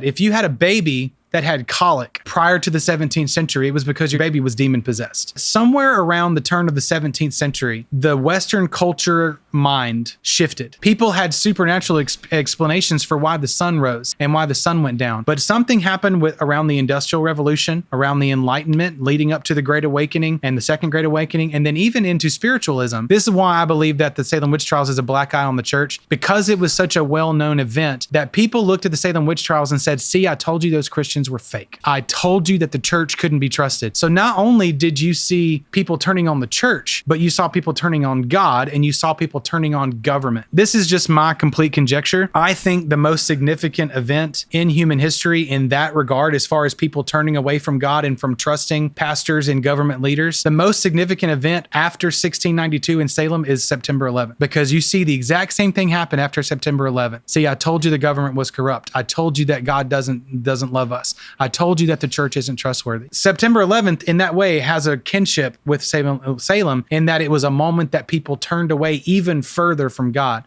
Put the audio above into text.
If you had a baby that had colic prior to the 17th century, it was because your baby was demon possessed. Somewhere around the turn of the 17th century, the Western culture mind shifted. People had supernatural explanations for why the sun rose and why the sun went down. But something happened around the Industrial Revolution, around the Enlightenment, leading up to the Great Awakening and the Second Great Awakening, and then even into spiritualism. This is why I believe that the Salem Witch Trials is a black eye on the church, because it was such a well-known event that people looked at the Salem Witch Trials and said, see, I told you those Christians were fake. I told you that the church couldn't be trusted. So not only did you see people turning on the church, but you saw people turning on God, and you saw people turning on government. This is just my complete conjecture. I think the most significant event in human history in that regard, as far as people turning away from God and from trusting pastors and government leaders, the most significant event after 1692 in Salem is September 11th, because you see the exact same thing happen after September 11th. See, I told you the government was corrupt. I told you that God doesn't love us. I told you that the church isn't trustworthy. September 11th, in that way, has a kinship with Salem in that it was a moment that people turned away even further from God.